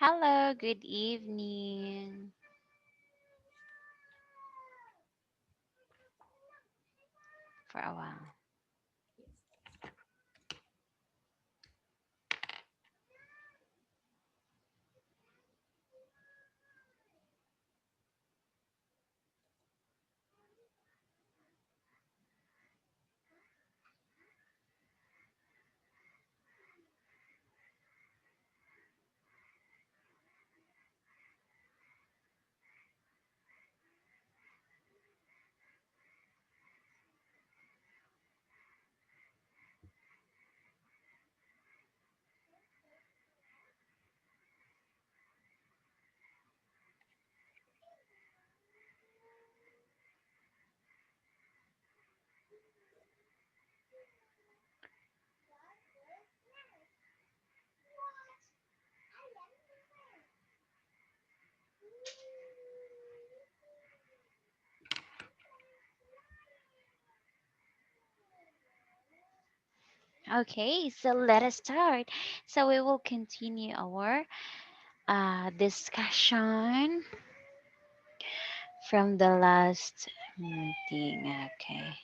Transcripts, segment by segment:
Hello, good evening. For a while. Okay, so let us start. So we will continue our discussion from the last meeting. Okay.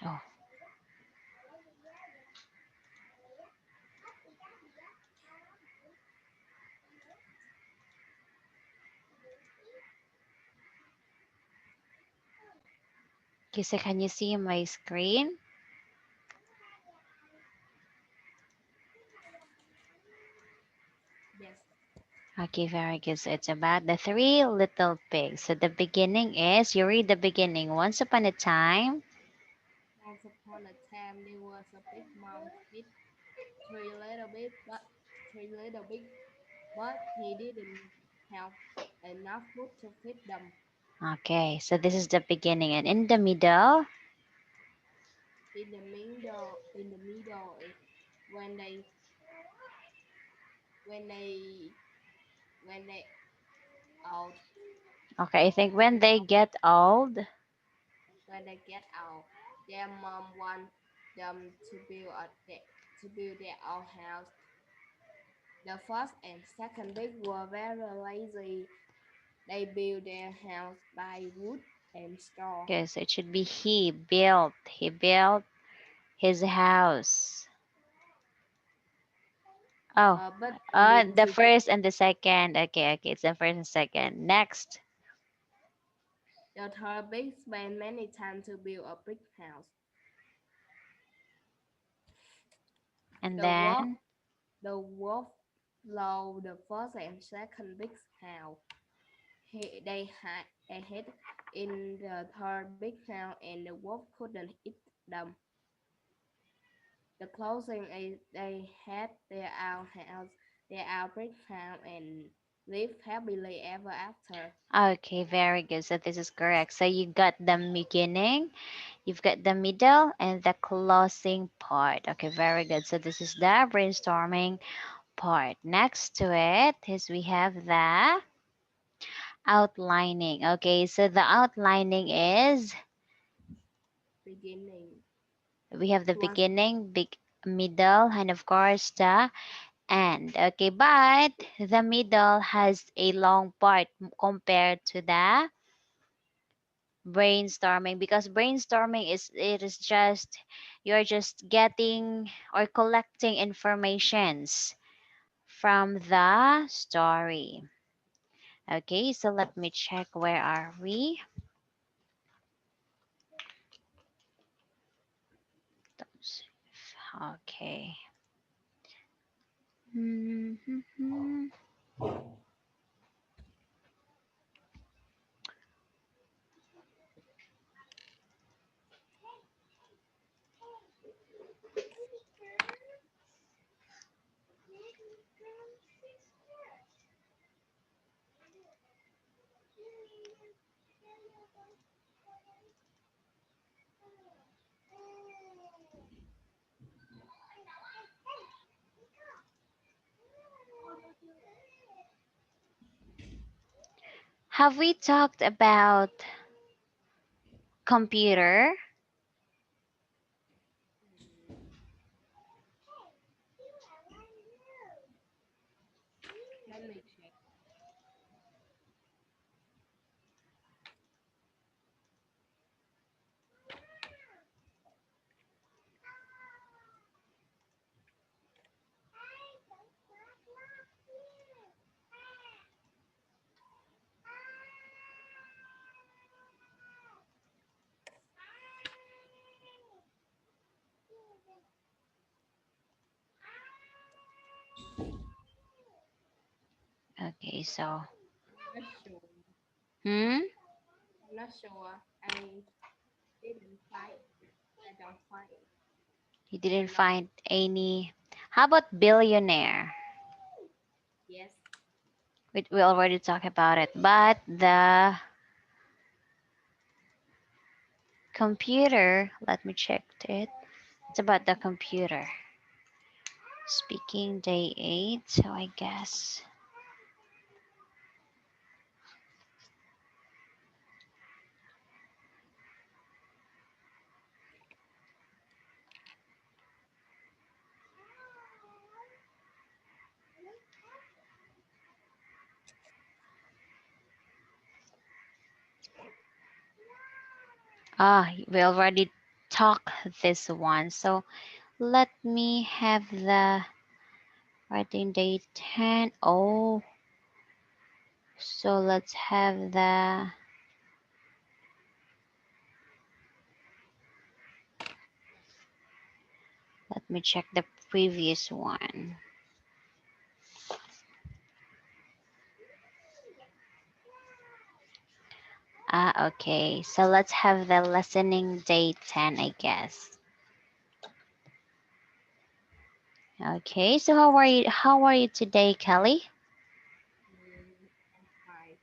Oh, okay. So can you see my screen? Yes. Okay, very good. So it's about the three little pigs. So the beginning is you read the beginning. Once upon a time. Once upon a time, there was a big mouse with three little bit, but three little big, but he didn't have enough food to feed them. Okay, so this is the beginning, and in the middle. In the middle, when they when they when they out Okay, I think when when they get old. when they get out, their mom want them to build their own house. The first and second big were very lazy. They built their house by wood and straw. Okay, so it should be he built. He built his house. Oh, But they need the to first and the second. Okay, okay, it's the first and second. Next, the third big spent many time to build a big house. and The wolf then the wolf loved the first and second big house. They hid in the third big house and the wolf couldn't eat them. The closing is they had their own house, their own big house, and lived happily ever after. okay, very good. So this is correct. So you got the beginning, you've got the middle, and the closing part. Okay, very good. So this is the brainstorming part. Next to it is we have the outlining. Okay, so the outlining is Beginning. we have the Once beginning, big middle, and of course the end. Okay, but the middle has a long part compared to the brainstorming, because brainstorming is it is just you're just getting or collecting informations from the story. Okay, so let me check where are we. Okay. Mhm. Have we talked about computer? Mm, let me check. Okay, so I'm not sure. hmm, I'm not sure. Didn't find. I don't find it. you didn't No. find any. How about billionaire? Yes. We already talked about it, but the computer, let me check it. It's about the computer. Speaking day 8, so I guess. Ah, we already talked this one. So let me have the writing day 10. Oh, so let's have the, let me check the previous one. Ah, okay. So let's have the listening day 10, I guess. Okay, so how are you? How are you today, Kelly? I'm fine.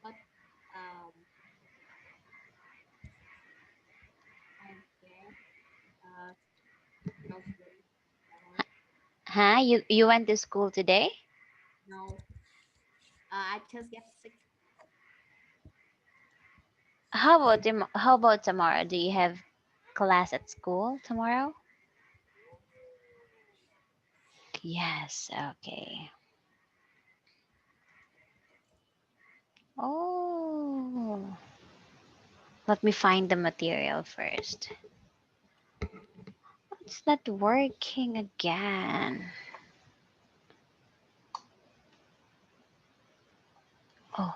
But um, I get uh no sleep. Uh, Huh? You went to school today? no. I just get sick. How about tomorrow? Do you have class at school tomorrow? Yes, okay. Oh, let me find the material first. It's not working again. Oh,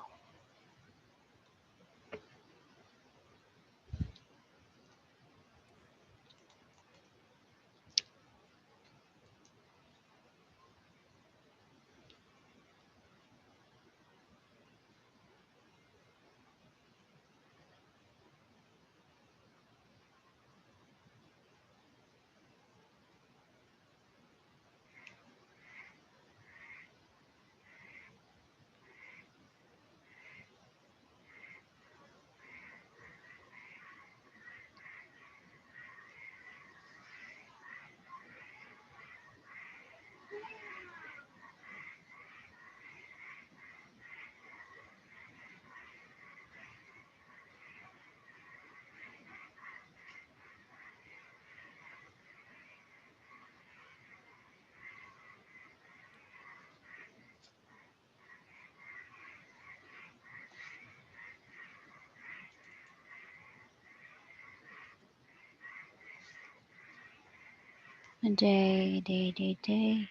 day, day, day, day,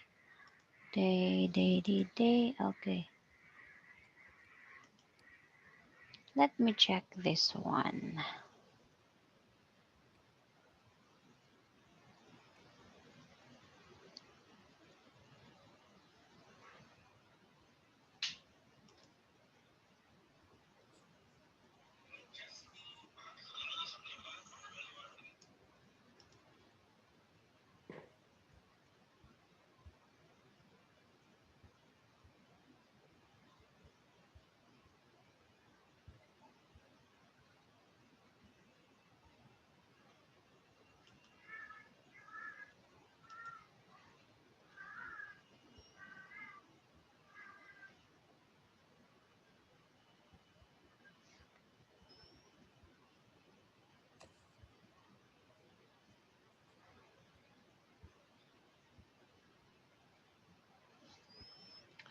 day, day, day, day. Okay, let me check this one.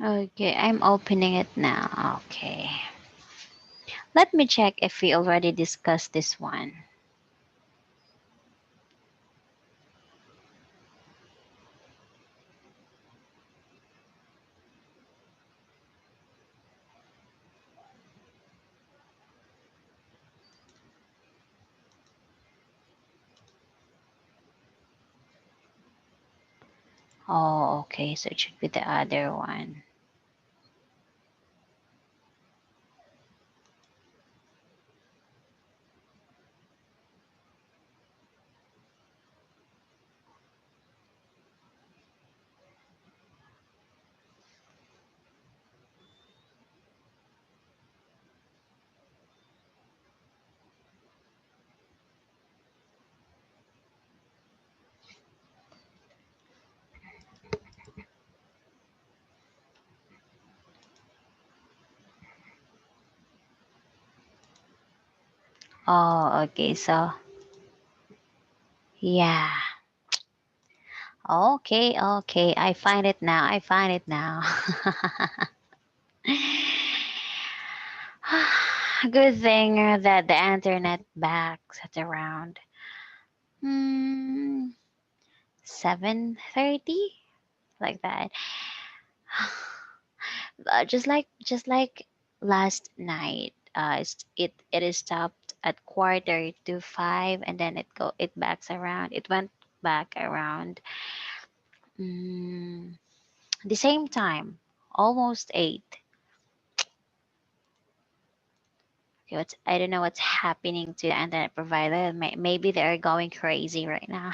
Okay, I'm opening it now. Okay. Let me check if we already discussed this one. Oh, okay, so it should be the other one. Oh, okay, so yeah. Okay, okay, I find it now. I find it now. Good thing that the internet backs at around hmm, 7:30, like that. Just like last night. It is stopped at 4:45, and then it backs around. It went back around mm, the same time, almost 8. Okay, I don't know what's happening to the internet provider. Maybe they're going crazy right now.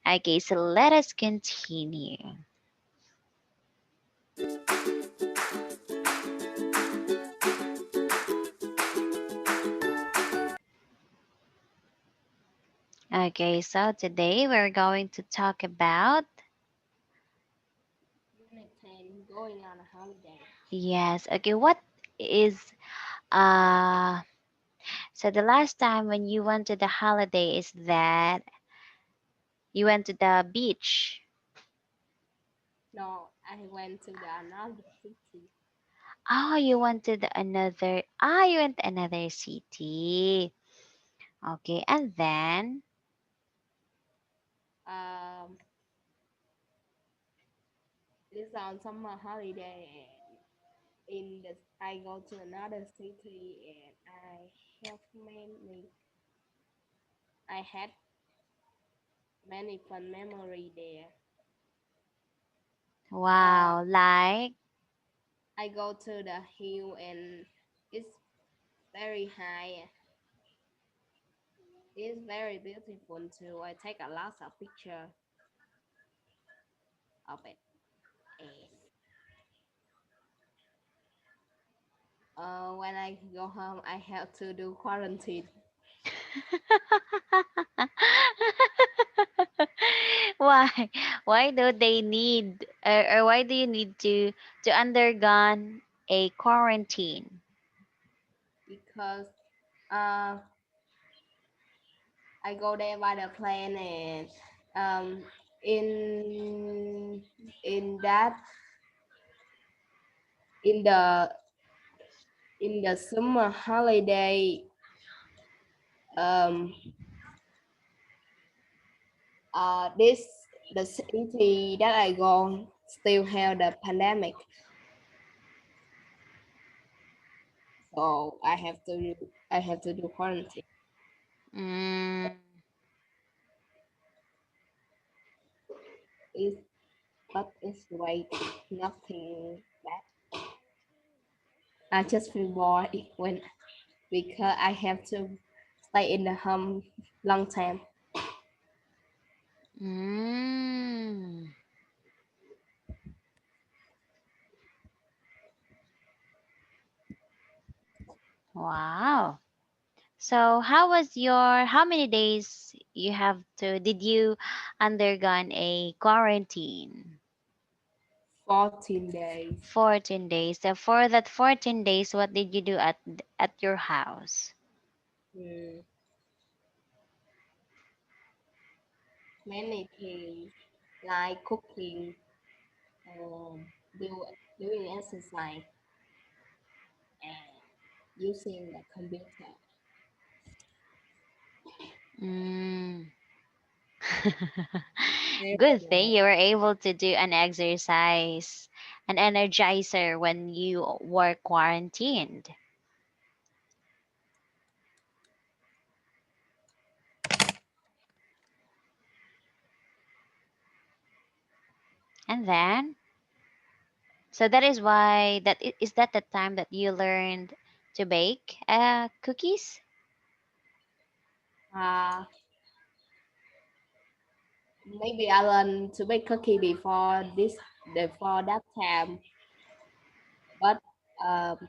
Okay, so let us continue. Okay, so today we're going to talk about Unit 10, going on a holiday. yes. Okay, what is uh so the last time when you went to the holiday is that you went to the beach. No, I went to the another city Oh, you went to another city. Okay, and then um this on summer holiday, and I go to another city, and I had many fun memory there. uh wow, like I go to the hill, and it's very high. It's very beautiful too. I take a lot of picture of it. And when I go home, I have to do quarantine why why do they need or why do you need to undergone a quarantine? because uh, I go there by the plane, and um, in in that in the summer holiday, um, this the city that I go still have the pandemic, so I have to do quarantine. Mm, It's but it's great, nothing bad. I just feel bored when because I have to stay in the home long time. mm, wow. So how many days did you undergone a quarantine? 14 days. 14 days. So for that 14 days, what did you do at your house? Mm, many things like cooking, do doing exercise and using the computer. Mm. Good thing Therefore, you were able to do an exercise, an energizer when you were quarantined. And then, so that is why is that the time that you learned to bake cookies? uh, maybe I learned to bake cookie before that time, but um,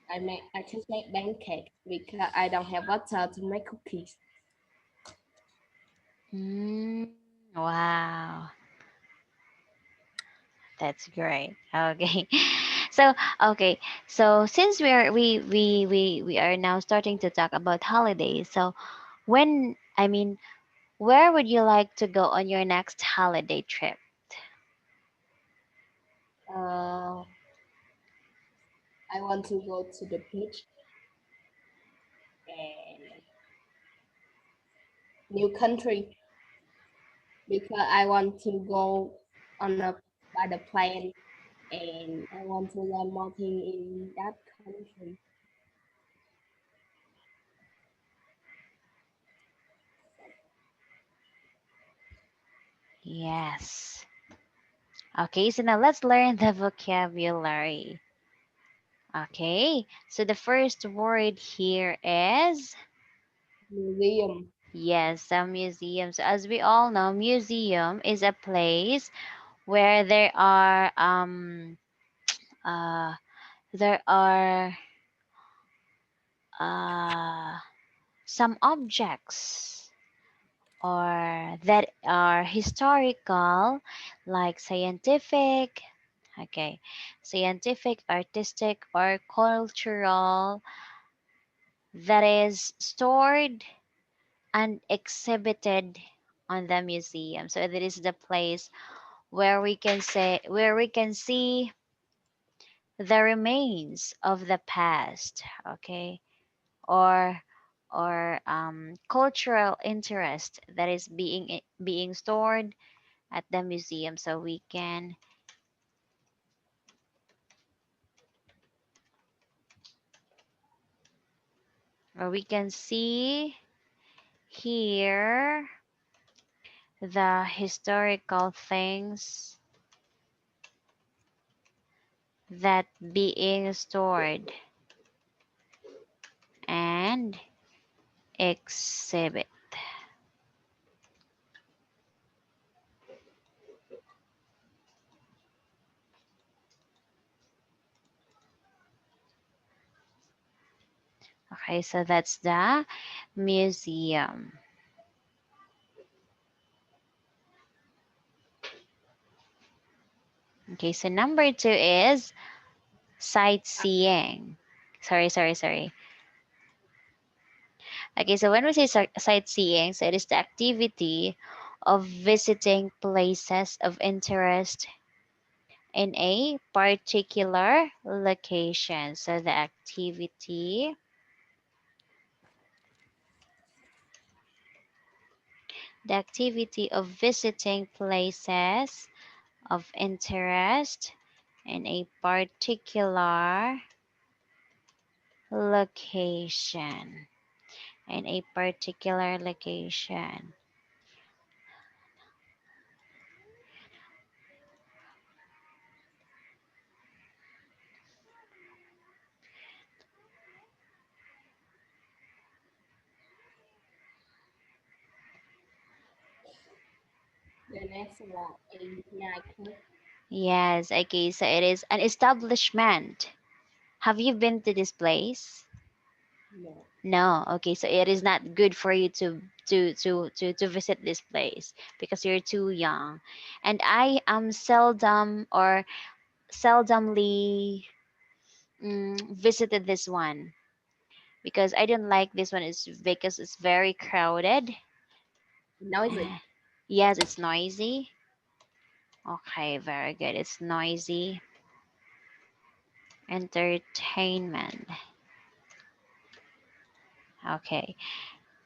I just make pancake because I don't have water to make cookies. Mm, wow, that's great. Okay. So, okay. So since we are now starting to talk about holidays. So, when I mean, where would you like to go on your next holiday trip? Uh, I want to go to the beach and new country because I want to go on a by the plane and I want to learn more things in that country. Yes. Okay, so now let's learn the vocabulary. Okay, so the first word here is Museum. yes, a museum. So as we all know, museum is a place where uh there are uh some objects or that are historical, like scientific, okay, scientific, artistic, or cultural, that is stored and exhibited on the museum. So that is the place where we can see the remains of the past, okay, or cultural interest that is being stored at the museum, so we can see here the historical things that being stored and exhibit. Okay, so that's the museum. Okay, so number two is sightseeing. Sorry. Okay, so when we say sightseeing, so it is the activity of visiting places of interest in a particular location. So the activity of visiting places of interest in a particular location. In a particular location. The next one is nightclub. Yes, okay, so it is an establishment. Have you been to this place? No, No. Okay, so it is not good for you to visit this place because you're too young. And I am seldomly visited this one because I don't like this one is because it's very crowded. noisy. Yes, it's noisy. Okay, very good. It's noisy. Entertainment. Okay.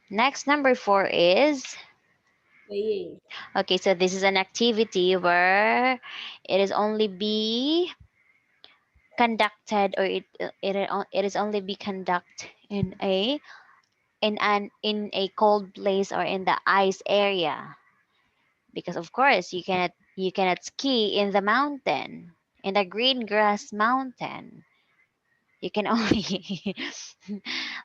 Next, number four is Playing. okay. So this is an activity where it is only be conducted, or it is only be conducted in a cold place or in the ice area, because of course you cannot ski in the mountain, in the green grass mountain. You can only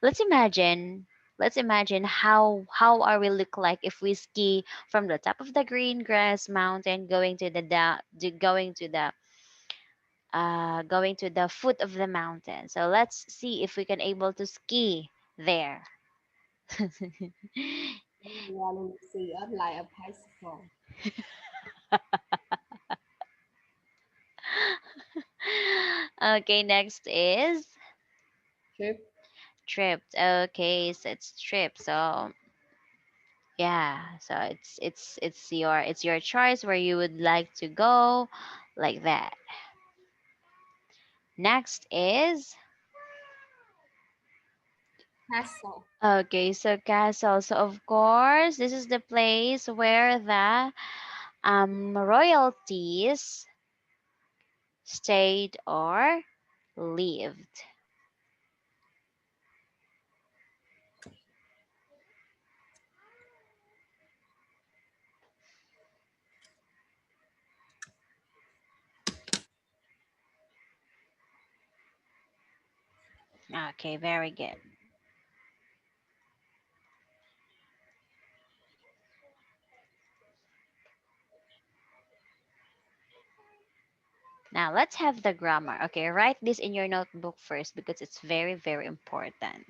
let's imagine let's imagine how are we look like if we ski from the top of the green grass mountain going to the going to the foot of the mountain. So let's see if we can able to ski there. Everyone will see us like a bicycle. Okay, next is Trip. tripped. Okay, so it's trip. So yeah, so it's your choice where you would like to go, like that. Next is Castle. okay, so castle. So of course, this is the place where the royalties stayed or lived. Okay, very good. Now let's have the grammar. Okay, write this in your notebook first because it's very, very important.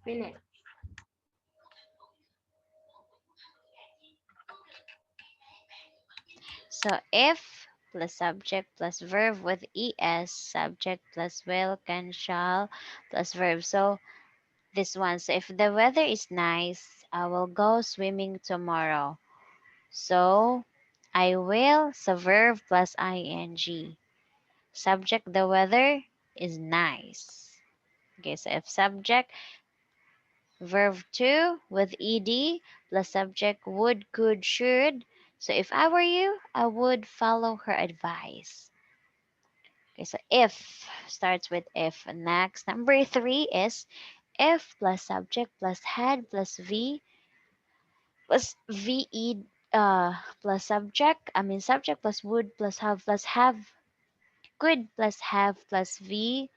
Finish. So if plus subject plus verb with es, subject plus will, can, shall plus verb. So this one. So if the weather is nice, I will go swimming tomorrow. So I will, so verb plus ing. Subject, the weather is nice. Okay, so if subject, verb 2 with ed plus subject would, could, should. So if I were you, I would follow her advice. Okay, so if starts with if. Next, number 3 is if plus subject plus had plus plus ve plus subject. I mean subject plus would plus have, could plus have plus v.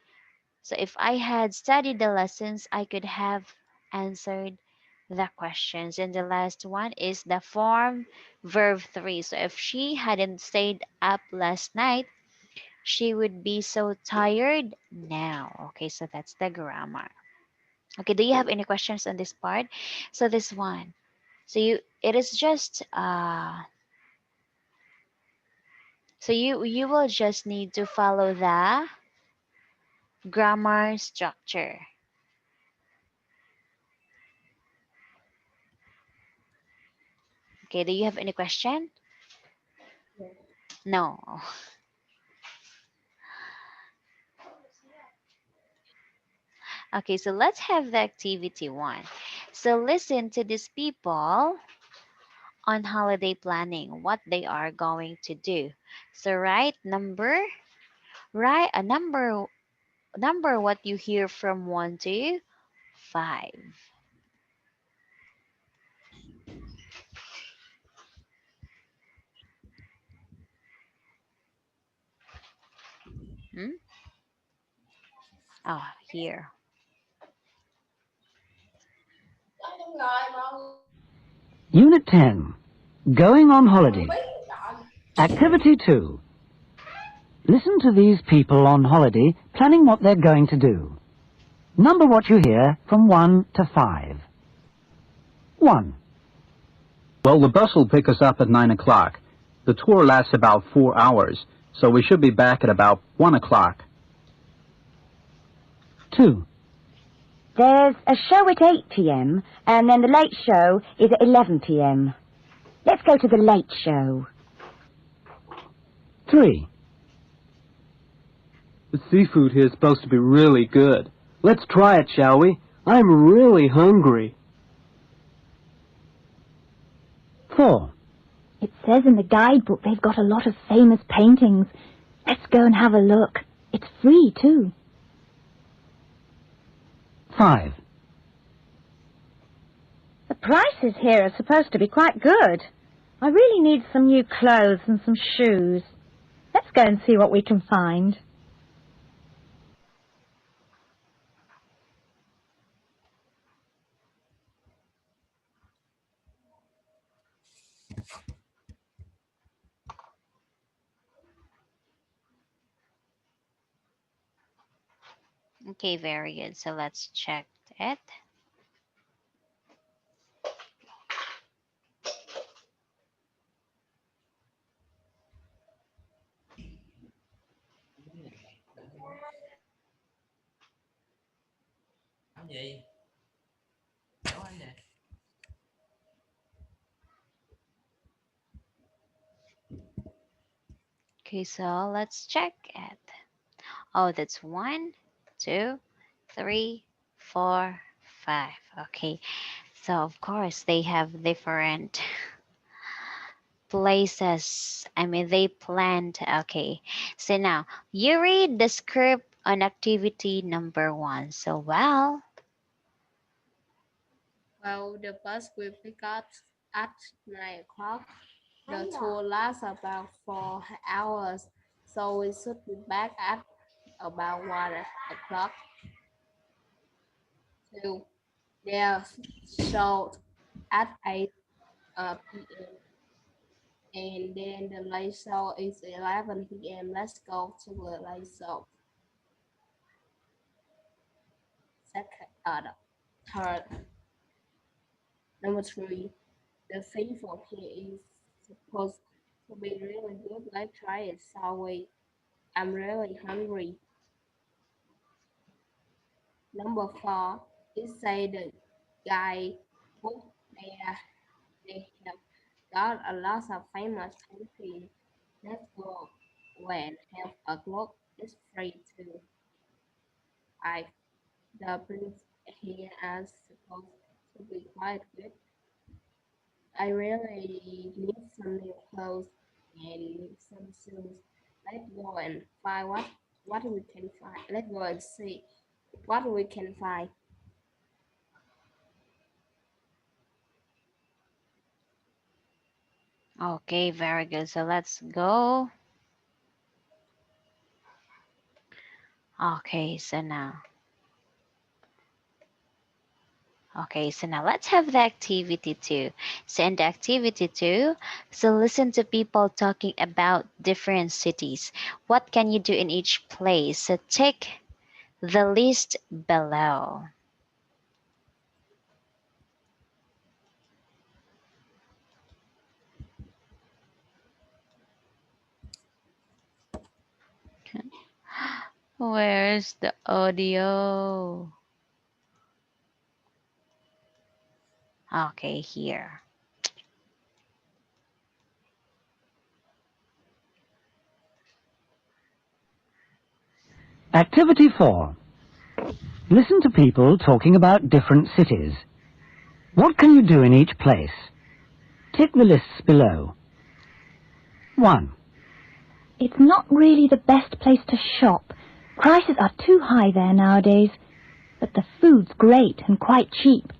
So if I had studied the lessons, I could have answered the questions. And the last one is the form verb 3. So if she hadn't stayed up last night, she would be so tired now. Okay, so that's the grammar. Okay, do you have any questions on this part? So this one. So it is just so you will just need to follow the grammar structure. Okay, do you have any question? Yes. No. Okay, so let's have the activity one. So listen to these people on holiday planning, what they are going to do. So write a number what you hear from 1 to 5. Hmm? Oh, here. Unit 10. Going on holiday. Activity 2. Listen to these people on holiday planning what they're going to do. Number what you hear from 1 to 5. 1, Well, the bus will pick us up at 9 o'clock. The tour lasts about 4 hours, so we should be back at about 1 o'clock. 2, There's a show at 8 p.m. and then the late show is at 11 p.m. Let's go to the late show. 3, The seafood here is supposed to be really good. Let's try it, shall we? I'm really hungry. 4, It says in the guidebook they've got a lot of famous paintings. Let's go and have a look. It's free, too. 5, The prices here are supposed to be quite good. I really need some new clothes and some shoes. Let's go and see what we can find. Okay, very good. So let's check it. Okay, so let's check it. Oh, that's 1, 2, 3, 4, 5. Okay, so of course they have different places. I mean, they planned. Okay, so now you read the script on activity number 1. So, well, Well, the bus will pick up at 9 o'clock. The tour lasts about 4 hours, so we should be back at about 1 o'clock. So they're show at 8 p.m. and then the late show is 11 p.m. Let's go to the late show. Second order. Third, number three, the thing from here is supposed to be really good. Let's try it, shall we? I'm really hungry. Number four, it say the guy book there they have got a lot of famous painting. Let's go when have a look. It's free too. I the prince here are supposed to be quite good. I really need some new clothes and some shoes. Let's go and find what we can find. Let's go and see what we can find. Okay, very good. So let's go. Okay, so now. Okay, so now let's have the activity two. So in the activity two, so listen to people talking about different cities. What can you do in each place? So tick the list below. Where's the audio? Okay, here. Activity 4. Listen to people talking about different cities. What can you do in each place? Tick the lists below. 1. It's not really the best place to shop. Prices are too high there nowadays. But the food's great and quite cheap.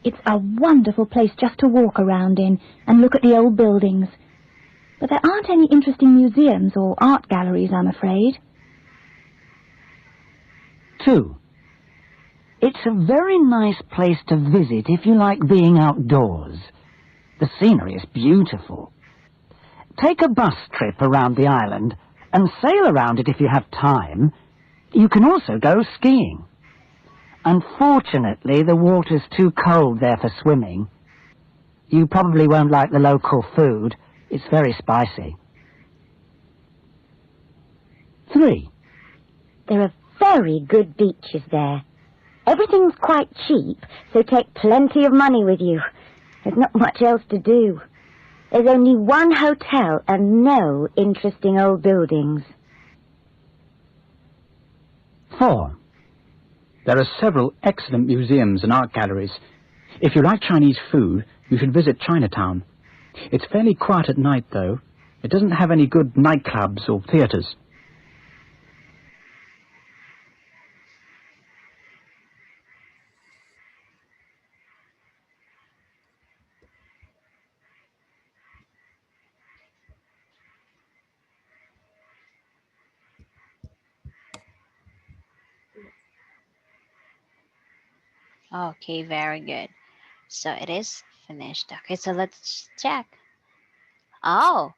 It's a wonderful place just to walk around in and look at the old buildings. But there aren't any interesting museums or art galleries, I'm afraid. 2. It's a very nice place to visit if you like being outdoors. The scenery is beautiful. Take a bus trip around the island and sail around it if you have time. You can also go skiing. Unfortunately, the water's too cold there for swimming. You probably won't like the local food. It's very spicy. 3. There are very good beaches there. Everything's quite cheap, so take plenty of money with you. There's not much else to do. There's only one hotel and no interesting old buildings. 4. There are several excellent museums and art galleries. If you like Chinese food, you should visit Chinatown. It's fairly quiet at night, though. It doesn't have any good nightclubs or theaters. Okay, very good. So it is finished. Okay, so let's check. Oh.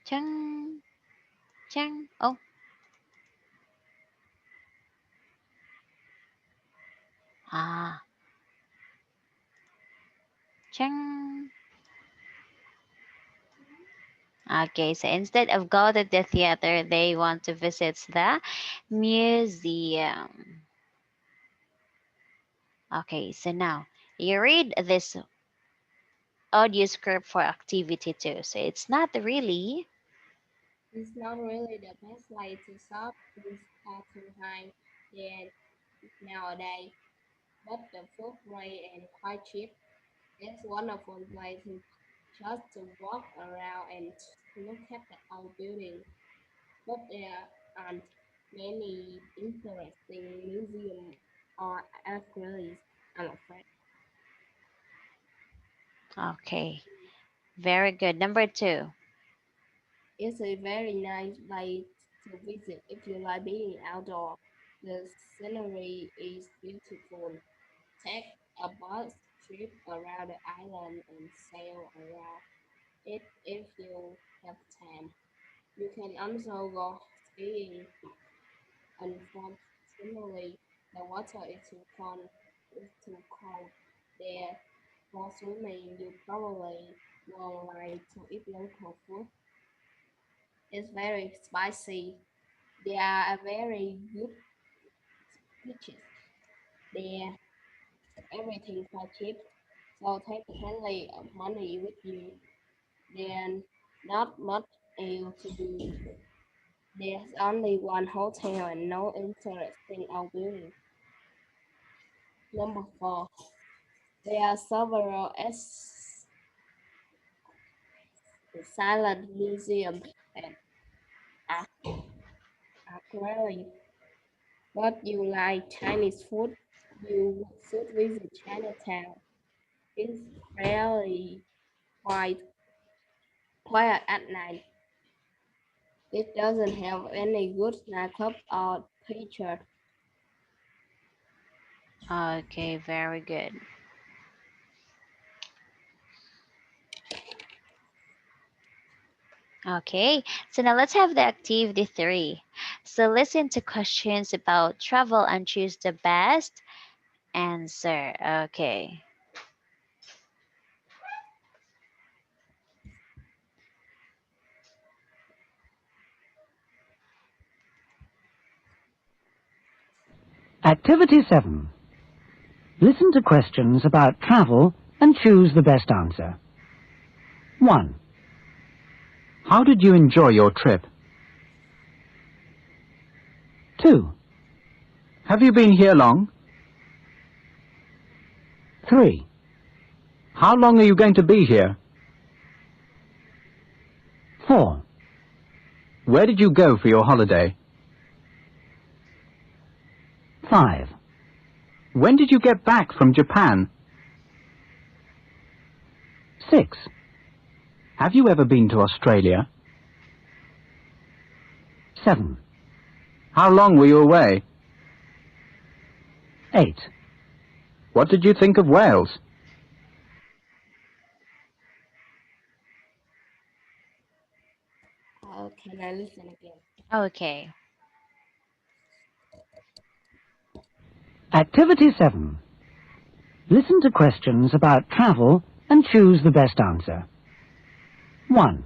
Chang, chang. Oh, ah, chang. Okay, so instead of go to the theater, they want to visit the museum. Okay, so now you read this audio script for activity two. So it's not really. It's not really the best way to shop. Things are too high yet nowadays, but the food great and quite cheap. It's wonderful place to just to walk around and look at the old building. But there aren't many interesting museums or art galleries, I'm afraid. Okay, very good. Number two. It's a very nice place to visit if you like being outdoor. The scenery is beautiful. Take a bus trip around the island and sail around it if you have time. You can also go skiing. Unfortunately, the water is too cold there for swimming. You probably won't like to eat local food. It's very spicy. They are a very good beaches. There, everything for cheap. So take plenty of money with you. Then not much else to do. There's only one hotel and no interesting outbuilding. Number four. There are several silent museums and ar- aquarium. But you like Chinese food, you should visit Chinatown. It's really quite quiet at night. It doesn't have any good nightclub or theater. Okay, very good. Okay, so now let's have the activity three. So listen to questions about travel and choose the best answer. Okay. Activity 7. Listen to questions about travel and choose the best answer. 1. How did you enjoy your trip? 2. Have you been here long? 3. How long are you going to be here? 4. Where did you go for your holiday? 5. When did you get back from Japan? 6. Have you ever been to Australia? 7. How long were you away? 8. What did you think of Wales? Can I listen again? Okay. Activity 7. Listen to questions about travel and choose the best answer. 1.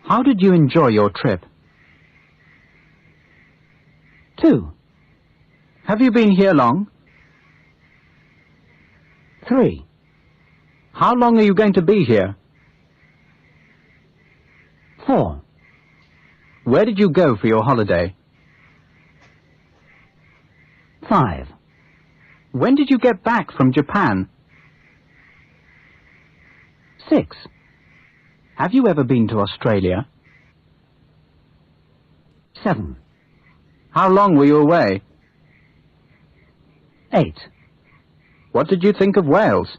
How did you enjoy your trip? 2. Have you been here long? 3. How long are you going to be here? 4. Where did you go for your holiday? 5. When did you get back from Japan? 6. Have you ever been to Australia? 7. How long were you away? 8. What did you think of Wales?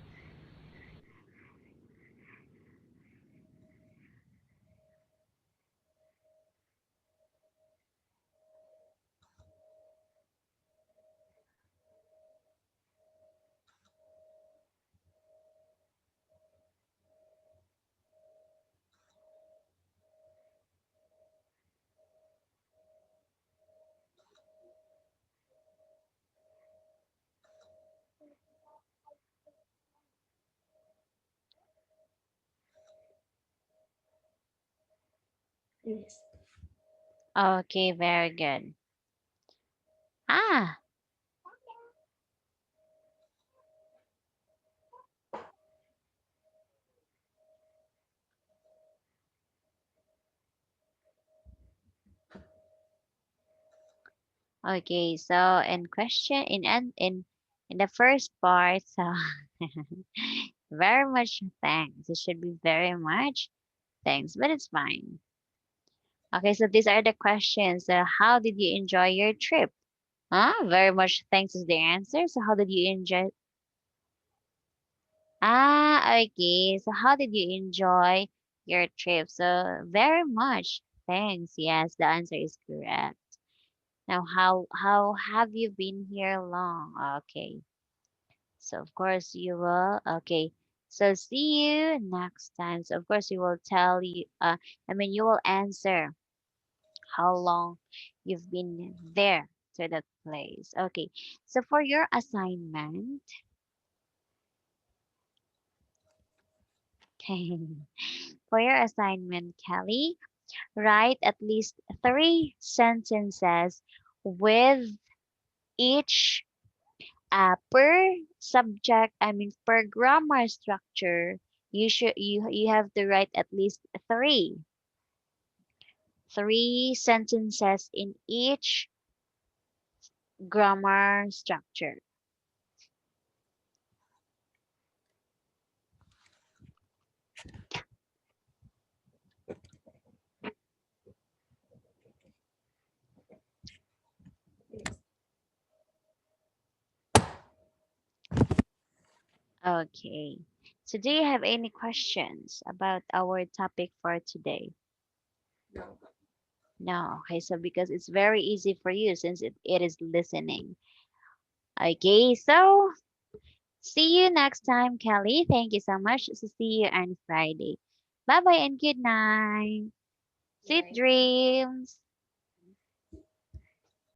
Yes. Okay, very good. Ah, okay. So in question in the first part, so very much thanks. It should be very much thanks, but it's fine. Okay, so these are the questions. How did you enjoy your trip? Very much thanks is the answer. So how did you enjoy? Okay. So how did you enjoy your trip? So very much thanks. Yes, the answer is correct. Now, how have you been here long? Okay. So of course you will. Okay. So see you next time. So of course you will tell you. I mean you will answer how long you've been there to that place. Okay, so for your assignment, for your assignment, Kelly, write at least three sentences with each per subject, I mean per grammar structure. You have to write at least three sentences in each grammar structure. Okay. So do you have any questions about our topic for today? No. No. Okay, so because it's very easy for you since it is listening. Okay, so see you next time, Kelly. Thank you so much. So see you on Friday. Bye bye and good night. Sweet Right. dreams.